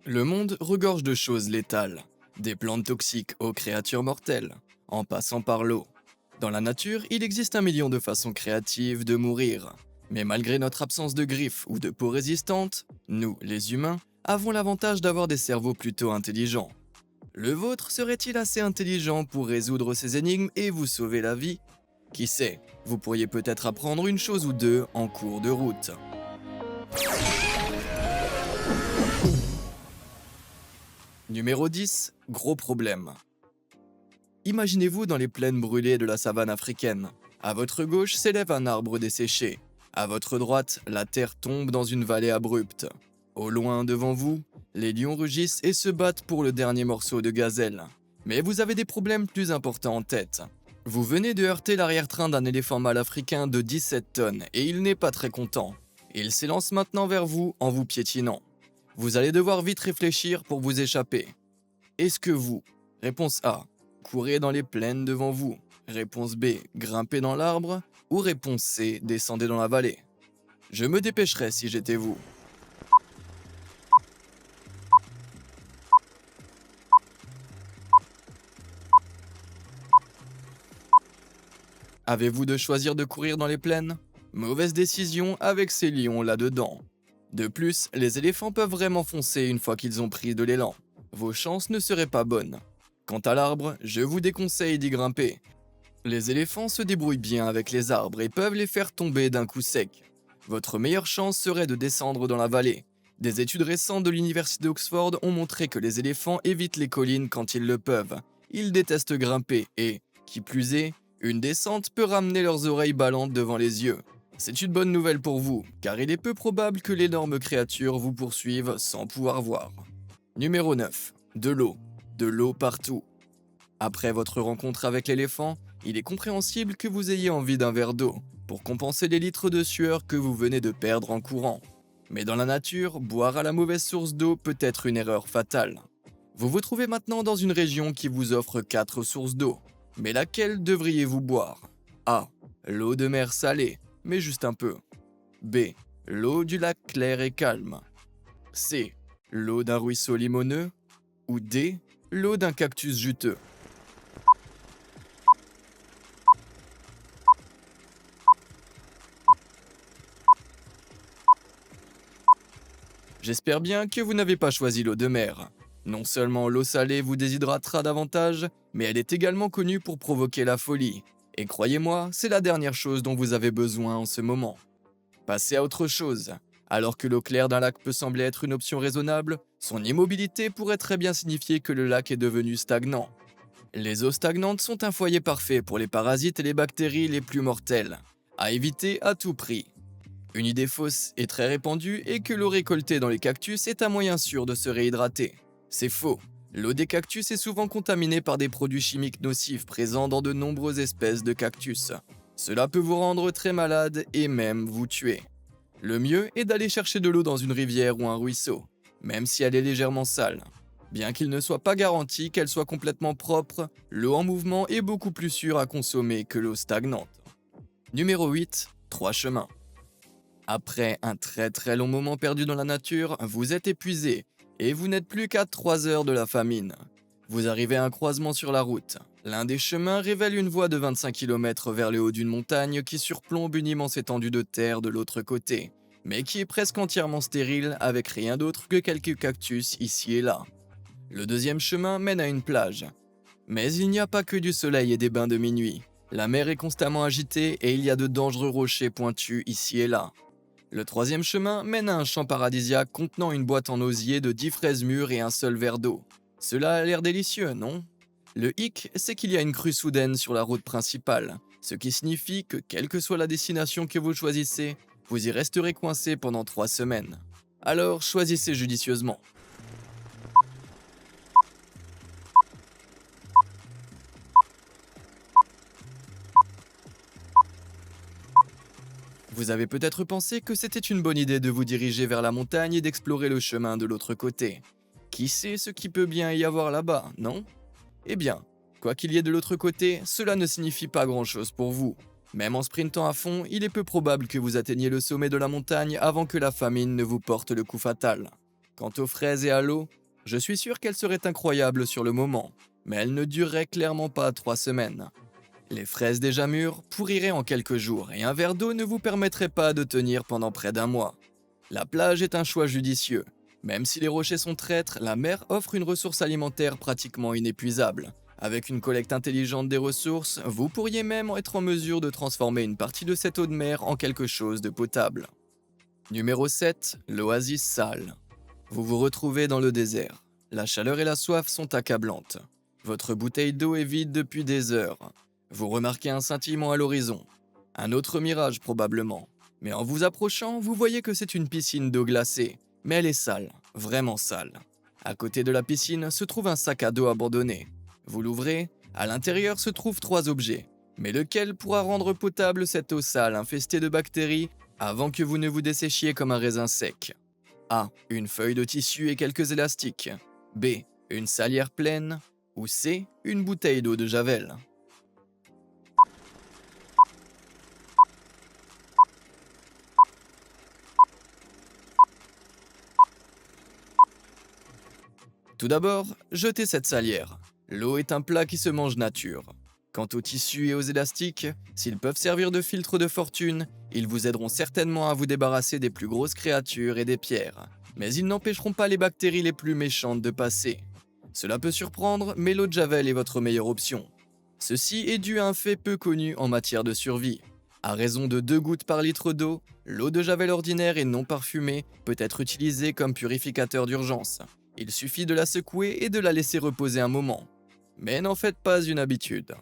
Le monde regorge de choses létales, des plantes toxiques aux créatures mortelles, en passant par l'eau. Dans la nature, il existe un million de façons créatives de mourir. Mais malgré notre absence de griffes ou de peau résistante, nous, les humains, avons l'avantage d'avoir des cerveaux plutôt intelligents. Le vôtre serait-il assez intelligent pour résoudre ces énigmes et vous sauver la vie? Qui sait, vous pourriez peut-être apprendre une chose ou deux en cours de route. Numéro 10, gros problème. Imaginez-vous dans les plaines brûlées de la savane africaine. À votre gauche s'élève un arbre desséché. À votre droite, la terre tombe dans une vallée abrupte. Au loin devant vous, les lions rugissent et se battent pour le dernier morceau de gazelle. Mais vous avez des problèmes plus importants en tête. Vous venez de heurter l'arrière-train d'un éléphant mâle africain de 17 tonnes et il n'est pas très content. Il s'élance maintenant vers vous en vous piétinant. Vous allez devoir vite réfléchir pour vous échapper. Est-ce que vous, réponse A, courez dans les plaines devant vous, réponse B, grimpez dans l'arbre, ou réponse C, descendez dans la vallée? Je me dépêcherai si j'étais vous. Avez-vous de choisir de courir dans les plaines? Mauvaise décision avec ces lions là-dedans. De plus, les éléphants peuvent vraiment foncer une fois qu'ils ont pris de l'élan. Vos chances ne seraient pas bonnes. Quant à l'arbre, je vous déconseille d'y grimper. Les éléphants se débrouillent bien avec les arbres et peuvent les faire tomber d'un coup sec. Votre meilleure chance serait de descendre dans la vallée. Des études récentes de l'université d'Oxford ont montré que les éléphants évitent les collines quand ils le peuvent. Ils détestent grimper et, qui plus est, une descente peut ramener leurs oreilles ballantes devant les yeux. C'est une bonne nouvelle pour vous, car il est peu probable que l'énorme créature vous poursuive sans pouvoir voir. Numéro 9. De l'eau. De l'eau partout. Après votre rencontre avec l'éléphant, il est compréhensible que vous ayez envie d'un verre d'eau, pour compenser les litres de sueur que vous venez de perdre en courant. Mais dans la nature, boire à la mauvaise source d'eau peut être une erreur fatale. Vous vous trouvez maintenant dans une région qui vous offre 4 sources d'eau. Mais laquelle devriez-vous boire? A. L'eau de mer salée, mais juste un peu. B. L'eau du lac clair et calme. C. L'eau d'un ruisseau limoneux. Ou D. L'eau d'un cactus juteux. J'espère bien que vous n'avez pas choisi l'eau de mer. Non seulement l'eau salée vous déshydratera davantage, mais elle est également connue pour provoquer la folie. Et croyez-moi, c'est la dernière chose dont vous avez besoin en ce moment. Passez à autre chose. Alors que l'eau claire d'un lac peut sembler être une option raisonnable, son immobilité pourrait très bien signifier que le lac est devenu stagnant. Les eaux stagnantes sont un foyer parfait pour les parasites et les bactéries les plus mortelles. À éviter à tout prix. Une idée fausse et très répandue est que l'eau récoltée dans les cactus est un moyen sûr de se réhydrater. C'est faux. L'eau des cactus est souvent contaminée par des produits chimiques nocifs présents dans de nombreuses espèces de cactus. Cela peut vous rendre très malade et même vous tuer. Le mieux est d'aller chercher de l'eau dans une rivière ou un ruisseau, même si elle est légèrement sale. Bien qu'il ne soit pas garanti qu'elle soit complètement propre, l'eau en mouvement est beaucoup plus sûre à consommer que l'eau stagnante. Numéro 8. 3 chemins. Après un très long moment perdu dans la nature, vous êtes épuisé et vous n'êtes plus qu'à 3 heures de la famine. Vous arrivez à un croisement sur la route. L'un des chemins révèle une voie de 25 km vers le haut d'une montagne qui surplombe une immense étendue de terre de l'autre côté, mais qui est presque entièrement stérile avec rien d'autre que quelques cactus ici et là. Le deuxième chemin mène à une plage. Mais il n'y a pas que du soleil et des bains de minuit. La mer est constamment agitée et il y a de dangereux rochers pointus ici et là. Le troisième chemin mène à un champ paradisiaque contenant une boîte en osier de 10 fraises mûres et un seul verre d'eau. Cela a l'air délicieux, non? Le hic, c'est qu'il y a une crue soudaine sur la route principale, ce qui signifie que quelle que soit la destination que vous choisissez, vous y resterez coincé pendant 3 semaines. Alors choisissez judicieusement. Vous avez peut-être pensé que c'était une bonne idée de vous diriger vers la montagne et d'explorer le chemin de l'autre côté. Qui sait ce qui peut bien y avoir là-bas, non? Eh bien, quoi qu'il y ait de l'autre côté, cela ne signifie pas grand-chose pour vous. Même en sprintant à fond, il est peu probable que vous atteigniez le sommet de la montagne avant que la famine ne vous porte le coup fatal. Quant aux fraises et à l'eau, je suis sûr qu'elles seraient incroyables sur le moment, mais elles ne dureraient clairement pas 3 semaines. Les fraises déjà mûres pourriraient en quelques jours et un verre d'eau ne vous permettrait pas de tenir pendant près d'un mois. La plage est un choix judicieux. Même si les rochers sont traîtres, la mer offre une ressource alimentaire pratiquement inépuisable. Avec une collecte intelligente des ressources, vous pourriez même être en mesure de transformer une partie de cette eau de mer en quelque chose de potable. Numéro 7, l'oasis sale. Vous vous retrouvez dans le désert. La chaleur et la soif sont accablantes. Votre bouteille d'eau est vide depuis des heures. Vous remarquez un scintillement à l'horizon. Un autre mirage probablement. Mais en vous approchant, vous voyez que c'est une piscine d'eau glacée. Mais elle est sale, vraiment sale. À côté de la piscine se trouve un sac à dos abandonné. Vous l'ouvrez, à l'intérieur se trouvent 3 objets. Mais lequel pourra rendre potable cette eau sale infestée de bactéries avant que vous ne vous desséchiez comme un raisin sec? A. Une feuille de tissu et quelques élastiques. B. Une salière pleine. Ou C. Une bouteille d'eau de Javel. Tout d'abord, jetez cette salière. L'eau est un plat qui se mange nature. Quant aux tissus et aux élastiques, s'ils peuvent servir de filtre de fortune, ils vous aideront certainement à vous débarrasser des plus grosses créatures et des pierres. Mais ils n'empêcheront pas les bactéries les plus méchantes de passer. Cela peut surprendre, mais l'eau de Javel est votre meilleure option. Ceci est dû à un fait peu connu en matière de survie. À raison de 2 gouttes par litre d'eau, l'eau de Javel ordinaire et non parfumée peut être utilisée comme purificateur d'urgence. Il suffit de la secouer et de la laisser reposer un moment. Mais n'en faites pas une habitude.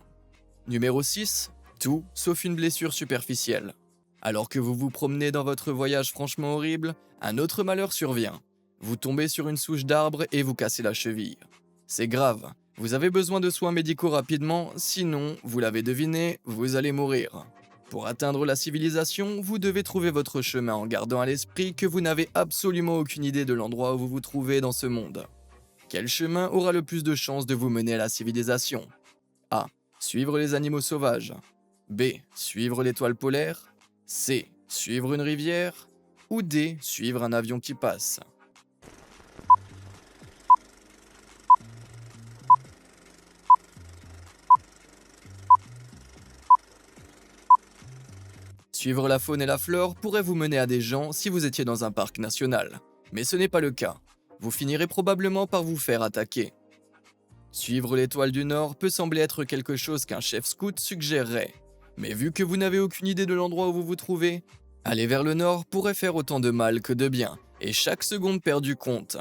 Numéro 6. Tout sauf une blessure superficielle. Alors que vous vous promenez dans votre voyage franchement horrible, un autre malheur survient. Vous tombez sur une souche d'arbre et vous cassez la cheville. C'est grave, vous avez besoin de soins médicaux rapidement, sinon, vous l'avez deviné, vous allez mourir. Pour atteindre la civilisation, vous devez trouver votre chemin en gardant à l'esprit que vous n'avez absolument aucune idée de l'endroit où vous vous trouvez dans ce monde. Quel chemin aura le plus de chances de vous mener à la civilisation? A. Suivre les animaux sauvages. B. Suivre l'étoile polaire. C. Suivre une rivière. Ou D. Suivre un avion qui passe. Suivre la faune et la flore pourrait vous mener à des gens si vous étiez dans un parc national. Mais ce n'est pas le cas. Vous finirez probablement par vous faire attaquer. Suivre l'étoile du Nord peut sembler être quelque chose qu'un chef scout suggérerait. Mais vu que vous n'avez aucune idée de l'endroit où vous vous trouvez, aller vers le Nord pourrait faire autant de mal que de bien, et chaque seconde perdue compte.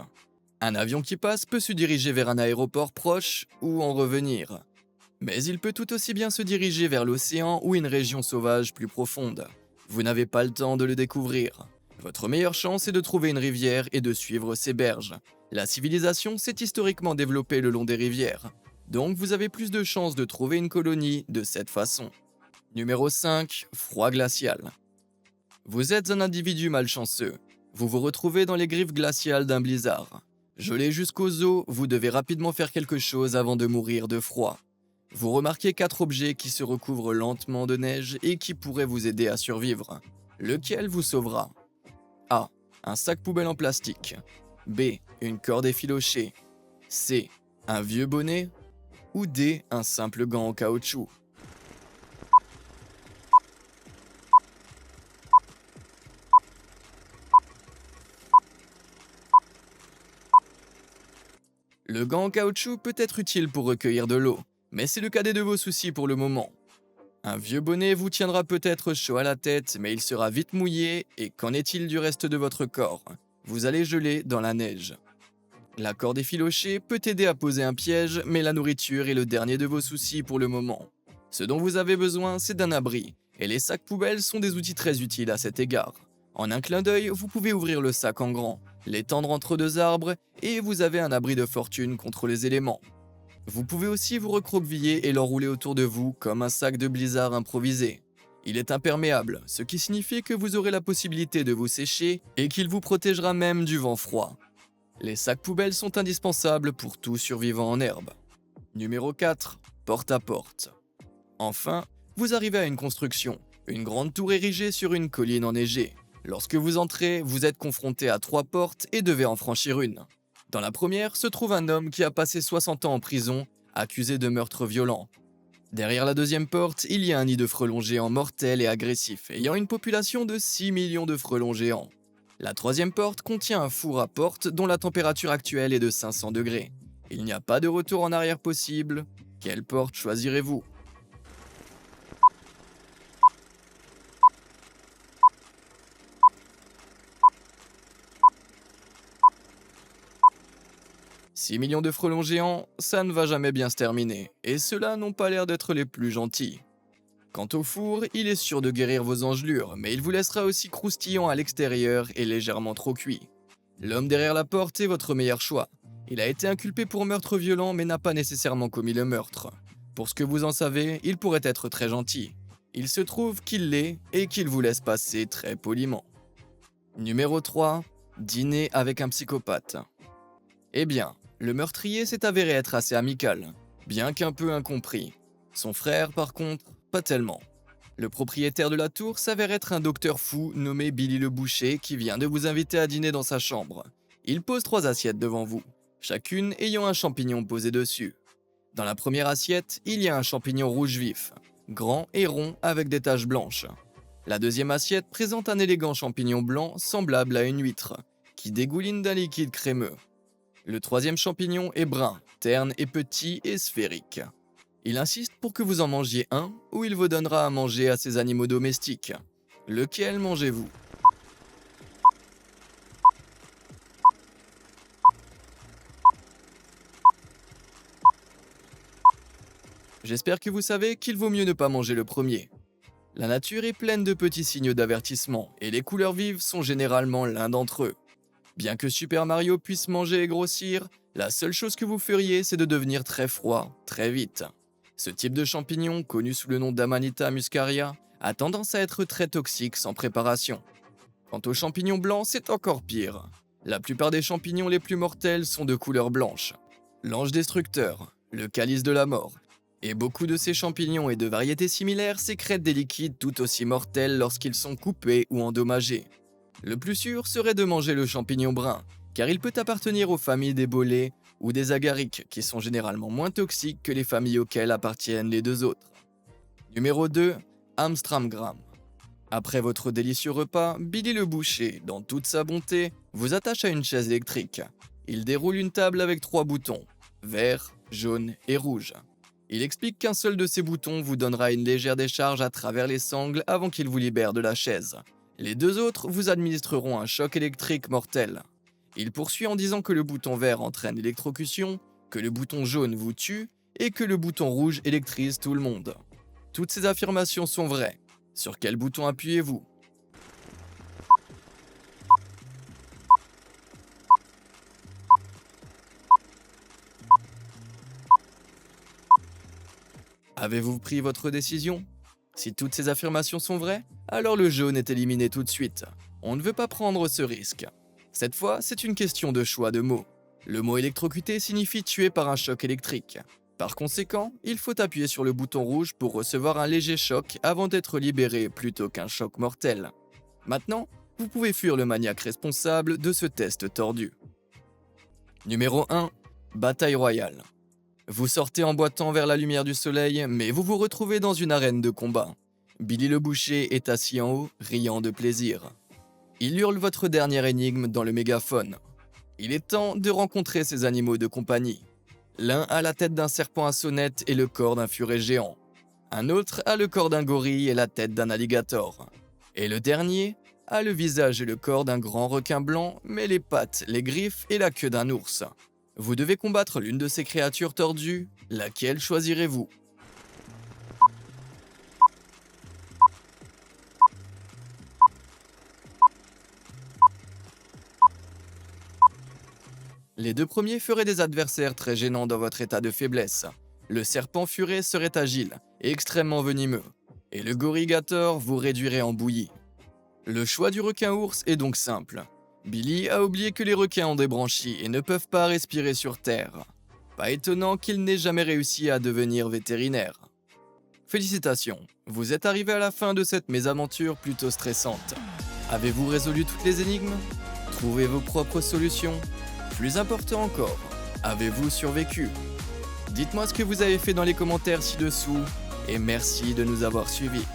Un avion qui passe peut se diriger vers un aéroport proche ou en revenir. Mais il peut tout aussi bien se diriger vers l'océan ou une région sauvage plus profonde. Vous n'avez pas le temps de le découvrir. Votre meilleure chance est de trouver une rivière et de suivre ses berges. La civilisation s'est historiquement développée le long des rivières, donc vous avez plus de chances de trouver une colonie de cette façon. Numéro 5. Froid glacial. Vous êtes un individu malchanceux. Vous vous retrouvez dans les griffes glaciales d'un blizzard. Gelé jusqu'aux os, vous devez rapidement faire quelque chose avant de mourir de froid. Vous remarquez 4 objets qui se recouvrent lentement de neige et qui pourraient vous aider à survivre. Lequel vous sauvera? A. Un sac poubelle en plastique. B. Une corde effilochée. C. Un vieux bonnet. Ou D. Un simple gant en caoutchouc. Le gant en caoutchouc peut être utile pour recueillir de l'eau, mais c'est le cadet de vos soucis pour le moment. Un vieux bonnet vous tiendra peut-être chaud à la tête, mais il sera vite mouillé, et qu'en est-il du reste de votre corps? Vous allez geler dans la neige. La corde effilochée peut aider à poser un piège, mais la nourriture est le dernier de vos soucis pour le moment. Ce dont vous avez besoin, c'est d'un abri, et les sacs poubelles sont des outils très utiles à cet égard. En un clin d'œil, vous pouvez ouvrir le sac en grand, l'étendre entre 2 arbres, et vous avez un abri de fortune contre les éléments. Vous pouvez aussi vous recroqueviller et l'enrouler autour de vous comme un sac de blizzard improvisé. Il est imperméable, ce qui signifie que vous aurez la possibilité de vous sécher et qu'il vous protégera même du vent froid. Les sacs poubelles sont indispensables pour tout survivant en herbe. Numéro 4. Porte à porte. Enfin, vous arrivez à une construction, une grande tour érigée sur une colline enneigée. Lorsque vous entrez, vous êtes confronté à 3 portes et devez en franchir une. Dans la première se trouve un homme qui a passé 60 ans en prison, accusé de meurtre violent. Derrière la deuxième porte, il y a un nid de frelons géants mortels et agressifs, ayant une population de 6 millions de frelons géants. La troisième porte contient un four à porte dont la température actuelle est de 500 degrés. Il n'y a pas de retour en arrière possible. Quelle porte choisirez-vous? « 6 millions de frelons géants, ça ne va jamais bien se terminer, et ceux-là n'ont pas l'air d'être les plus gentils. Quant au four, il est sûr de guérir vos engelures, mais il vous laissera aussi croustillant à l'extérieur et légèrement trop cuit. L'homme derrière la porte est votre meilleur choix. Il a été inculpé pour meurtre violent mais n'a pas nécessairement commis le meurtre. Pour ce que vous en savez, il pourrait être très gentil. Il se trouve qu'il l'est et qu'il vous laisse passer très poliment. Numéro 3. Dîner avec un psychopathe. Eh bien, le meurtrier s'est avéré être assez amical, bien qu'un peu incompris. Son frère, par contre, pas tellement. Le propriétaire de la tour s'avère être un docteur fou nommé Billy le Boucher qui vient de vous inviter à dîner dans sa chambre. Il pose 3 assiettes devant vous, chacune ayant un champignon posé dessus. Dans la première assiette, il y a un champignon rouge vif, grand et rond avec des taches blanches. La deuxième assiette présente un élégant champignon blanc semblable à une huître, qui dégouline d'un liquide crémeux. Le troisième champignon est brun, terne et petit et sphérique. Il insiste pour que vous en mangiez un ou il vous donnera à manger à ses animaux domestiques. Lequel mangez-vous? J'espère que vous savez qu'il vaut mieux ne pas manger le premier. La nature est pleine de petits signes d'avertissement et les couleurs vives sont généralement l'un d'entre eux. Bien que Super Mario puisse manger et grossir, la seule chose que vous feriez c'est de devenir très froid, très vite. Ce type de champignon, connu sous le nom d'Amanita muscaria, a tendance à être très toxique sans préparation. Quant aux champignons blancs, c'est encore pire. La plupart des champignons les plus mortels sont de couleur blanche. L'ange destructeur, le calice de la mort, et beaucoup de ces champignons et de variétés similaires sécrètent des liquides tout aussi mortels lorsqu'ils sont coupés ou endommagés. Le plus sûr serait de manger le champignon brun, car il peut appartenir aux familles des bolets ou des agariques, qui sont généralement moins toxiques que les familles auxquelles appartiennent les deux autres. Numéro 2. Amstramgram. Après votre délicieux repas, Billy le Boucher, dans toute sa bonté, vous attache à une chaise électrique. Il déroule une table avec 3 boutons, vert, jaune et rouge. Il explique qu'un seul de ces boutons vous donnera une légère décharge à travers les sangles avant qu'il vous libère de la chaise. Les 2 autres vous administreront un choc électrique mortel. Il poursuit en disant que le bouton vert entraîne l'électrocution, que le bouton jaune vous tue et que le bouton rouge électrise tout le monde. Toutes ces affirmations sont vraies. Sur quel bouton appuyez-vous? Avez-vous pris votre décision? Si toutes ces affirmations sont vraies, alors le jaune est éliminé tout de suite. On ne veut pas prendre ce risque. Cette fois, c'est une question de choix de mots. Le mot électrocuté signifie tuer par un choc électrique. Par conséquent, il faut appuyer sur le bouton rouge pour recevoir un léger choc avant d'être libéré plutôt qu'un choc mortel. Maintenant, vous pouvez fuir le maniaque responsable de ce test tordu. Numéro 1. Bataille royale. Vous sortez en boitant vers la lumière du soleil, mais vous vous retrouvez dans une arène de combat. Billy le Boucher est assis en haut, riant de plaisir. Il hurle votre dernière énigme dans le mégaphone. Il est temps de rencontrer ces animaux de compagnie. L'un a la tête d'un serpent à sonnette et le corps d'un furet géant. Un autre a le corps d'un gorille et la tête d'un alligator. Et le dernier a le visage et le corps d'un grand requin blanc, mais les pattes, les griffes et la queue d'un ours. Vous devez combattre l'une de ces créatures tordues. Laquelle choisirez-vous? Les 2 premiers feraient des adversaires très gênants dans votre état de faiblesse. Le serpent furet serait agile et extrêmement venimeux, et le gorille-gator vous réduirait en bouillie. Le choix du requin-ours est donc simple. Billy a oublié que les requins ont des branchies et ne peuvent pas respirer sur Terre. Pas étonnant qu'il n'ait jamais réussi à devenir vétérinaire. Félicitations, vous êtes arrivé à la fin de cette mésaventure plutôt stressante. Avez-vous résolu toutes les énigmes? Trouvez vos propres solutions? Plus important encore, avez-vous survécu? Dites-moi ce que vous avez fait dans les commentaires ci-dessous et merci de nous avoir suivis.